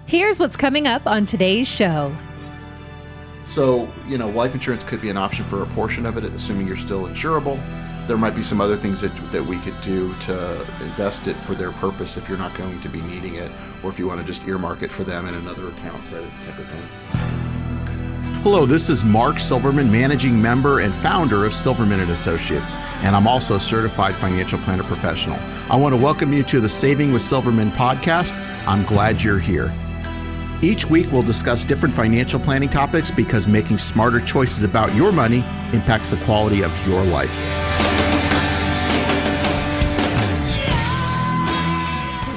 Here's what's coming up on today's show. So, life insurance could be an option for a portion of it, assuming you're still insurable. There might be some other things that we could do to invest it for their purpose if you're not going to be needing it, or if you want to just earmark it for them in another account, that type of thing. Hello, this is Mark Silverman, managing member and founder of Silverman & Associates, and I'm also a certified financial planner professional. I want to welcome you to the Saving with Silverman podcast. I'm glad you're here. Each week, we'll discuss different financial planning topics because making smarter choices about your money impacts the quality of your life.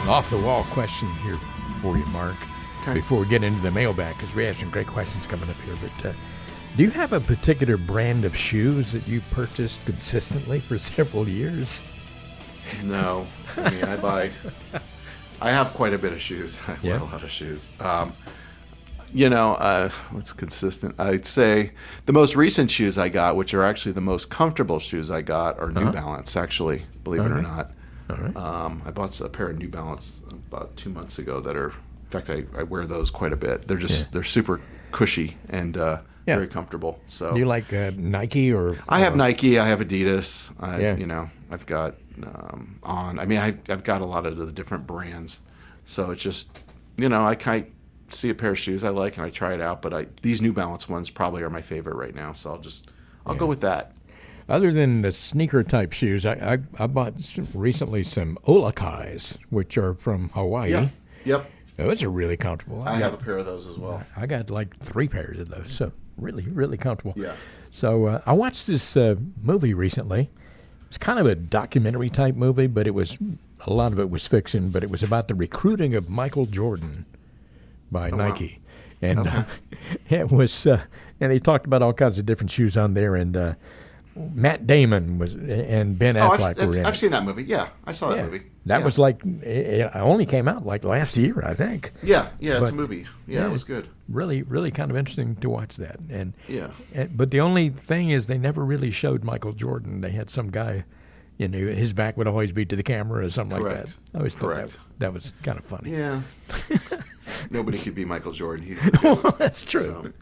Off-the-wall question here for you, Mark, before we get into the mailbag, because we have some great questions coming up here. But do you have a particular brand of shoes that you purchased consistently for several years? No. I have quite a bit of shoes. I wear a lot of shoes. What's consistent? I'd say the most recent shoes I got, which are actually the most comfortable shoes I got, are New Balance, actually, believe it or not. All right. I bought a pair of New Balance about 2 months ago that are, in fact, I wear those quite a bit. They're just, they're super cushy and very comfortable. So, do you like Nike or? I have Nike, I have Adidas, I've got On. I've got a lot of the different brands. So it's just, I kind of see a pair of shoes I like and I try it out, but these New Balance ones probably are my favorite right now. So I'll go with that. Other than the sneaker type shoes, I bought recently some Olakais, which are from Hawaii. Yeah. Yep. Those are really comfortable. I have a pair of those as well. I got like 3 pairs of those, so really, really comfortable. Yeah. So I watched this movie recently. It's kind of a documentary type movie, but a lot of it was fiction, but it was about the recruiting of Michael Jordan by Nike. Wow. And it was, and he talked about all kinds of different shoes on there, and Matt Damon and Ben Affleck were in it. I've seen that movie. Yeah, I saw that movie. That was like, it only came out like last year, I think. Yeah, it's a movie. Yeah, it was good. Really, really kind of interesting to watch that. But the only thing is they never really showed Michael Jordan. They had some guy, his back would always be to the camera or something like that. I always thought that was kind of funny. Yeah. Nobody could be Michael Jordan. That's true.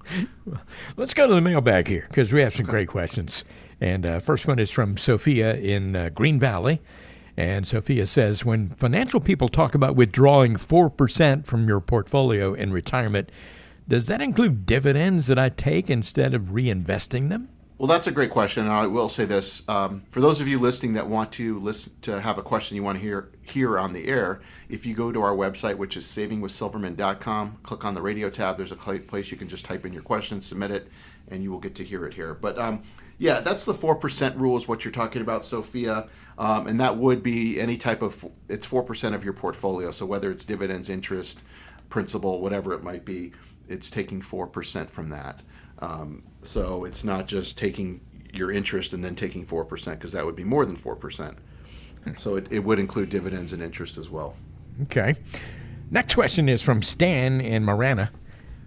Well, let's go to the mailbag here because we have some great questions. And first one is from Sophia in Green Valley. And Sophia says, when financial people talk about withdrawing 4% from your portfolio in retirement, does that include dividends that I take instead of reinvesting them? Well, that's a great question, and I will say this. For those of you listening that want to listen to have a question you want to hear on the air, if you go to our website, which is savingwithsilverman.com, click on the radio tab, there's a place you can just type in your question, submit it, and you will get to hear it here. But that's the 4% rule is what you're talking about, Sophia. And that would be any type of, it's 4% of your portfolio. So whether it's dividends, interest, principal, whatever it might be, it's taking 4% from that. So it's not just taking your interest and then taking 4%, because that would be more than 4%. So it would include dividends and interest as well. Okay. Next question is from Stan in Marana.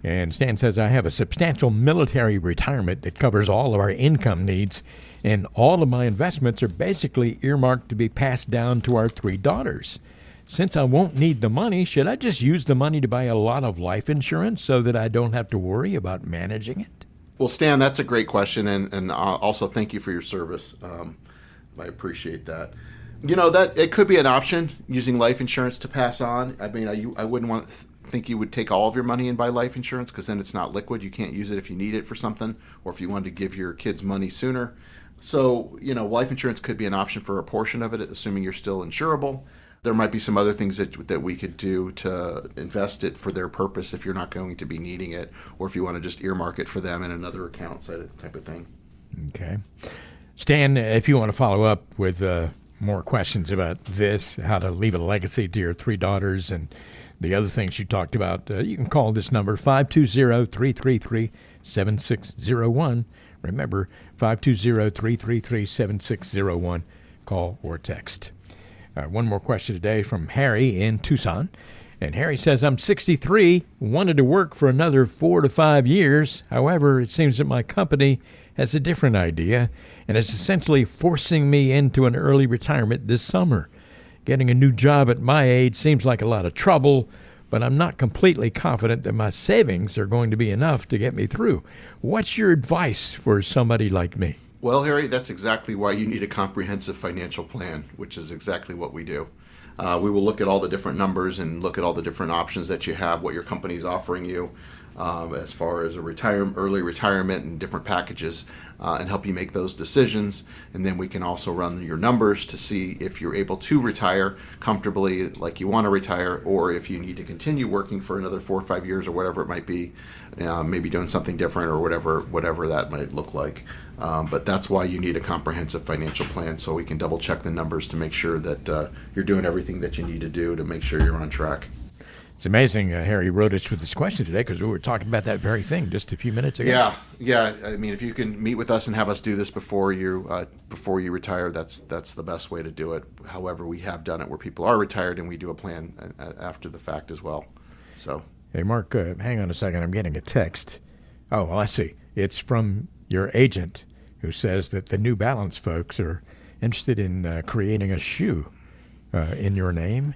And Stan says, I have a substantial military retirement that covers all of our income needs, and all of my investments are basically earmarked to be passed down to our 3 daughters. Since I won't need the money, should I just use the money to buy a lot of life insurance so that I don't have to worry about managing it? Well, Stan, that's a great question, and also thank you for your service. I appreciate that. That it could be an option, using life insurance to pass on. I wouldn't think you would take all of your money and buy life insurance, because then it's not liquid. You can't use it if you need it for something, or if you wanted to give your kids money sooner. So, life insurance could be an option for a portion of it, assuming you're still insurable. There might be some other things that we could do to invest it for their purpose if you're not going to be needing it, or if you want to just earmark it for them in another account, type of thing. Okay. Stan, if you want to follow up with more questions about this, how to leave a legacy to your 3 daughters and the other things you talked about, you can call this number, 520-333-7601. Remember, 520-333-7601. Call or text. One more question today from Harry in Tucson. And Harry says, I'm 63, wanted to work for another 4 to 5 years. However, it seems that my company has a different idea and is essentially forcing me into an early retirement this summer. Getting a new job at my age seems like a lot of trouble. but I'm not completely confident that my savings are going to be enough to get me through. What's your advice for somebody like me? Well, Harry, that's exactly why you need a comprehensive financial plan, which is exactly what we do. We will look at all the different numbers and look at all the different options that you have, what your company is offering you as far as early retirement and different packages, and help you make those decisions. And then we can also run your numbers to see if you're able to retire comfortably like you want to retire, or if you need to continue working for another 4 or 5 years or whatever it might be, maybe doing something different or whatever that might look like. But that's why you need a comprehensive financial plan, so we can double check the numbers to make sure that you're doing everything that you need to do to make sure you're on track. It's amazing Harry wrote us with this question today, because we were talking about that very thing just a few minutes ago. Yeah. I mean, if you can meet with us and have us do this before you retire, that's the best way to do it. However, we have done it where people are retired, and we do a plan after the fact as well. So, hey, Mark, hang on a second. I'm getting a text. Oh, well, I see. It's from your agent, who says that the New Balance folks are interested in creating a shoe in your name.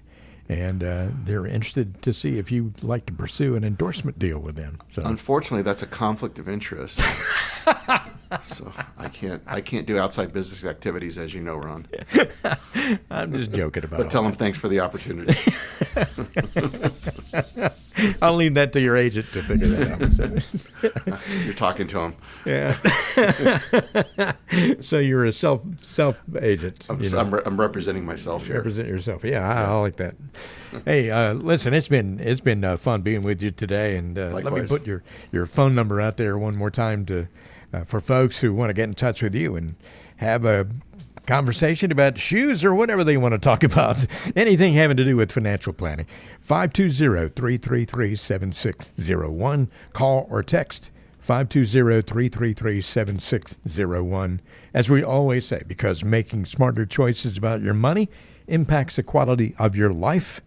And they're interested to see if you'd like to pursue an endorsement deal with them. So, unfortunately, that's a conflict of interest. So I can't do outside business activities, as you know, Ron. I'm just joking about it. But tell them thanks for the opportunity. I'll leave that to your agent to figure that out. You're talking to him. Yeah. So you're a self agent. I'm representing myself here. Represent yourself. Yeah, I like that. Hey, listen, it's been fun being with you today, and let me put your phone number out there one more time for folks who want to get in touch with you and have a conversation about shoes or whatever they want to talk about, anything having to do with financial planning. 520-333-7601. Call or text 520-333-7601. As we always say, because making smarter choices about your money impacts the quality of your life.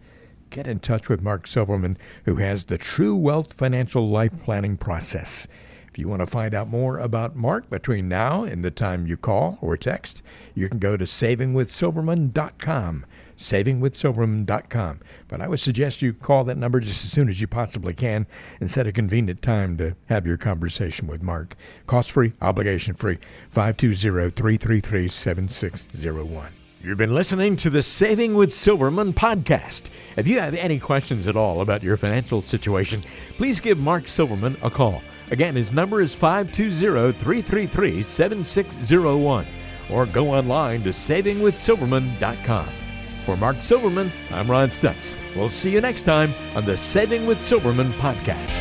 Get in touch with Mark Silverman, who has the True Wealth Financial Life Planning process. If you want to find out more about Mark between now and the time you call or text, you can go to savingwithsilverman.com, savingwithsilverman.com. But I would suggest you call that number just as soon as you possibly can and set a convenient time to have your conversation with Mark. Cost-free, obligation-free, 520-333-7601. You've been listening to the Saving with Silverman podcast. If you have any questions at all about your financial situation, please give Mark Silverman a call. Again, his number is 520-333-7601, or go online to savingwithsilverman.com. For Mark Silverman, I'm Ron Stutz. We'll see you next time on the Saving with Silverman podcast.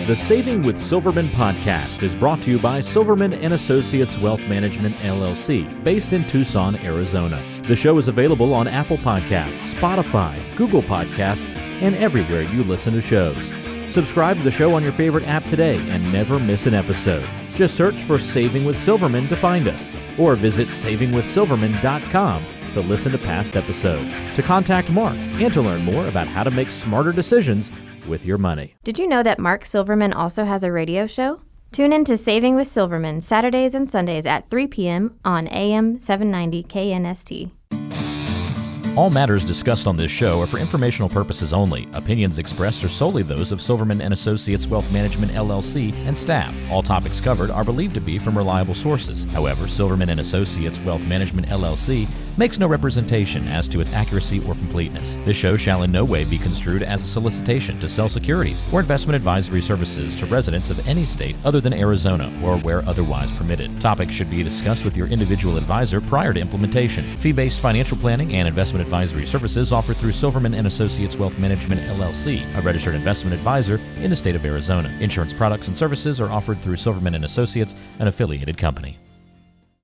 The Saving with Silverman podcast is brought to you by Silverman & Associates Wealth Management, LLC, based in Tucson, Arizona. The show is available on Apple Podcasts, Spotify, Google Podcasts, and everywhere you listen to shows. Subscribe to the show on your favorite app today and never miss an episode. Just search for Saving with Silverman to find us, or visit savingwithsilverman.com to listen to past episodes, to contact Mark, and to learn more about how to make smarter decisions with your money. Did you know that Mark Silverman also has a radio show? Tune in to Saving with Silverman Saturdays and Sundays at 3 p.m. on AM 790 KNST. All matters discussed on this show are for informational purposes only. Opinions expressed are solely those of Silverman & Associates Wealth Management, LLC, and staff. All topics covered are believed to be from reliable sources. However, Silverman & Associates Wealth Management, LLC makes no representation as to its accuracy or completeness. This show shall in no way be construed as a solicitation to sell securities or investment advisory services to residents of any state other than Arizona or where otherwise permitted. Topics should be discussed with your individual advisor prior to implementation. Fee-based financial planning and investment advisory services offered through Silverman & Associates Wealth Management, LLC, a registered investment advisor in the state of Arizona. Insurance products and services are offered through Silverman & Associates, an affiliated company.